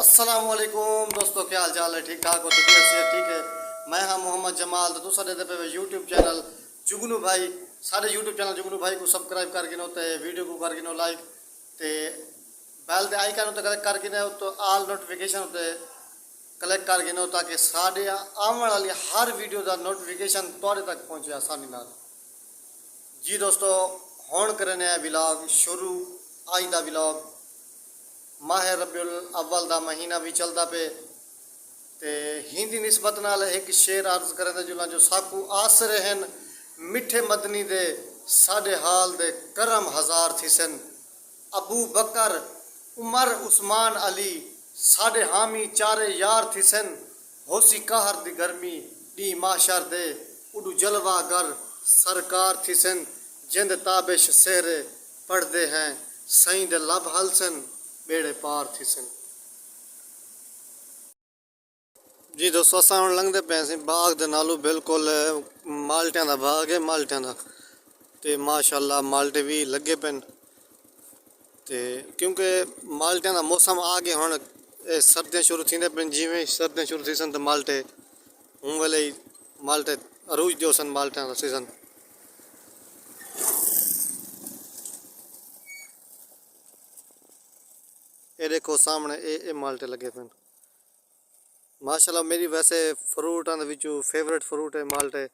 अस्सलाम वालेकुम दोस्तों, क्या हाल चाल है? ठीक ठाक हो? तबीयत से ठीक है? मैं हाँ मोहम्मद जमाल। तो तुसा दे पे यूट्यूब चैनल जुगनू भाई, सारे यूट्यूब चैनल जुगनू भाई को सब्सक्राइब करके नो ते वीडियो को करके नो लाइक ते बैल दे आइकन उत्ते कलेक्ट करके नो तो आल नोटिफिकेशन उत्ते कलेक्ट करके नो ताकि साढ़े आने वाली हर वीडियो का नोटिफिकेशन तुहाडे तक पहुंचे आसानी नाल। जी दोस्तों, हुण करने विलॉग शुरू। आज का विलॉग माह रबिउल अव्वल का महीना भी चलता पे ते हिंदी निस्बत नाल एक शेर अर्ज करें जुला जो साकू आसरे हैं मिठे मदनी दे साडे हाल दे करम हजार थिसन। अबू बकर उमर उस्मान अली साडे हामी चारे यार थिसन। होसी कहर दी गर्मी डी माशर दे उडू जलवा गर सरकार थिसन। जिंद ताबिश सेहरे पढ़ते हैं सही दे लब हलसन बेड़े पार थिसन। जी दोस्तों, असां हुण लंघदे पे सी बाग दे नालों बिल्कुल माल्टियां दा बाग है। माल्टियां दा ते माशाअल्लाह माल्टे भी लगे पे ते क्योंकि माल्टियां दा मौसम आ गया हुण सर्दियां शुरू थींदे पे। जिवें सर्दियां शुरू थी सन तो माल्टे हूँ वेले ही माल्टे अरूज दियो सन माल्टियां दा सीजन। ये देखो सामने ये माल्टे लगे पे माशाल्लाह। मेरी वैसे फ्रूटां दे विचों फेवरेट फ्रूट है माल्टे।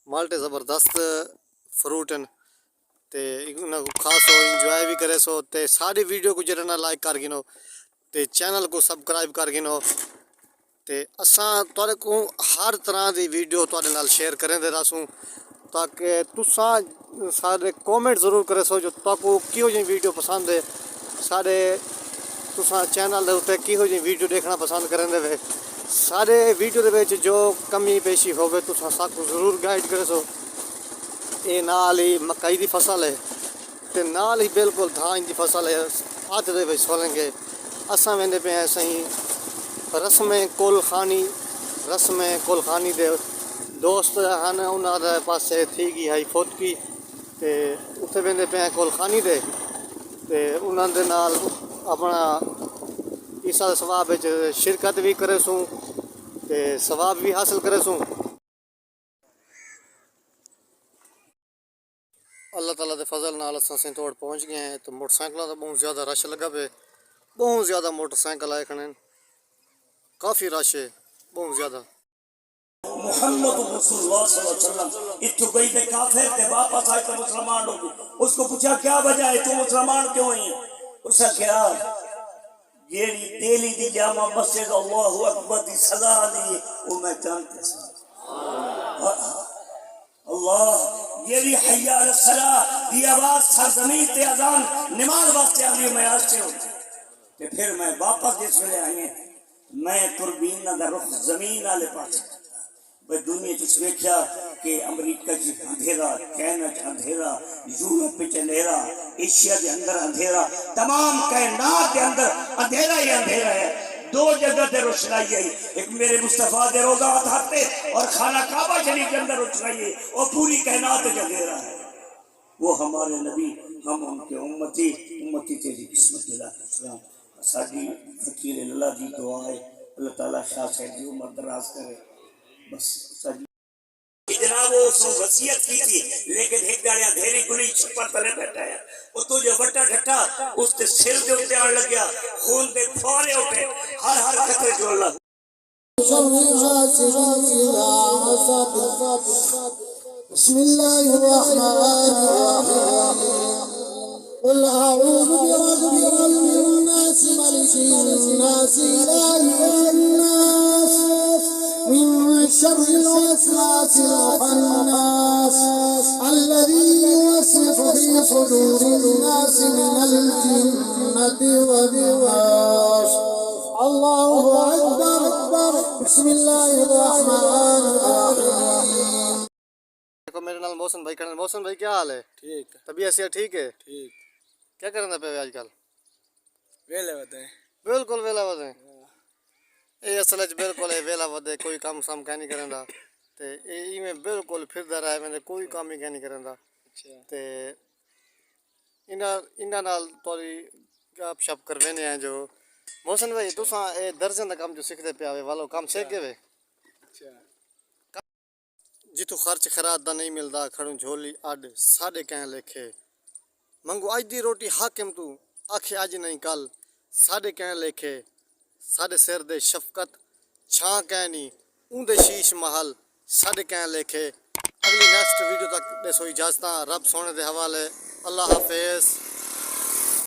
माल्टे ज़बरदस्त फ्रूट हैं ते इन्हां को खासो इंजॉय भी करे सो ते सारी वीडियो को जरा ना लाइक कर गिनो ते चैनल को सब्सक्राइब कर गिनो ते असां तुहाडे को हर तरह की वीडियो तुहाडे नाल शेयर करें दे रसूं ताकि तुसां सारे कमेंट ज़रूर करे सो जो तुहाको किहो जी वीडियो पसंद है। सारे तुसां चैनल दे उत्ते किहो जी वीडियो देखना पसंद करें दे वे सारे वीडियो दे विच जो कमी पेशी होवे तुसां साकू ज़रूर गाइड करे सो। ये नाल ही मकई की फसल है ते नाल ही बिल्कुल धान की फसल है। हथ दे विच सोलेंगे असां वेंदे पे हैं सही रस्म कोलखानी दे दोस्त हैं उन्हां दे पासे थी गई है फौतकी ते उत्थे वेंदे पे हैं कोलखानी दे ते उन्हां दे नाल अपना ईसा सवाब विच शिरकत भी करे सूँ ते सवाब भी हासिल करे सूँ। अल्लाह ताला के फजल नाल असां सिंतोड़ पहुँच गए हैं। तो मोटरसाइकिलों का बहुत ज़्यादा रश लगा पे, बहुत ज़्यादा मोटरसाइकिल आए खड़े, काफ़ी रश है बहुत ज़्यादा। मुहम्मद रसूलुल्लाह सल्लल्लाहु अलैहि वसल्लम इत्थों गई थे काफिर थे वापस आए तो मुसलमान लोग। उसको पूछा क्या वजह है, तू मुसलमान क्यों है? उसने कहा जेड़ी तेली दी जामा मस्जिद अल्लाहु अकबर दी सदा दी वो मैं जानते अल्लाह जेड़ी हय्या अल सला दी आवाज सरजमीन ते अजान नमाज वास्ते आंदी मैं आस्ते हो ते फिर मैं वापस जिस वेले आई मैं तुरबीन दा रुख जमीन वाले पास भाई दुनिया वेख्या कि अमरीका जी अंधेरा, कैना अंधेरा, यूरोप अंधेरा, एशिया के अंदर अंधेरा, तमाम कायनात के अंदर अंधेरा ही अंधेरा है। दो जगह से रोशनाई आई, एक मेरे मुस्तफा दे रोजा हाथे और खाना काबा शरीफ के अंदर रोशनाई है और पूरी कायनात के अंधेरा है। वो हमारे नबी, हम उनके उम्मती तेरी किस्मत दिला। साडी फकीर अल्लाह की दुआ है अल्लाह ताला शाह साहब की उम्र दराज करे। बस जनाब वो वसीयत की थी लेकिन एक गाड़ी अंधेरी खुली छप्पर तले बैठा है वो तो जो वट्टा ठट्ठा उसके सिर के उत्ते आने लग गया, खून के फौरे उठे, हर खतरे जो अल्लाह قل أعوذ برب الناس ملك الناس إله الناس من شر الوسواس الخناس الذي يوسوس في صدور الناس من الجنة والناس الله أكبر بسم الله الرحمن الرحيم। मेरे नाल मौसम भाई खड़े। मौसम भाई क्या हाल है? ठीक तबीयत से ठीक है? ठीक क्या करना पे आजकल? वेले बताए बिल्कुल वेला वधे ये असल बिल्कुल है वेला वधे कोई काम शाम क्या नहीं करेंदा ते इवें बिल्कुल फिरदा रहा मैंने कोई काम ही क्या नहीं करेंदा। अच्छा ते इन्हां नाल थोड़ी गप शप करवेने हैं जो मोहसिन भाई तुसा ए दर्जन दा काम जो सीखते पे आवे वालो काम सीख गए वे अच्छा जितों खर्च खराद दा नहीं मिलदा खड़ू झोली अड साढ़े कह लेखे मंगू अज दी रोटी हाकिम तू आखे अज नहीं कल साढ़े कह लेखे साढ़े सिर दे शफकत छां कहनी ऊंदे शीश महल साढ़े कह लेखे अगली नेक्स्ट वीडियो तक दे सो इजाजत रब सोने दे हवाले अल्लाह हाफिज।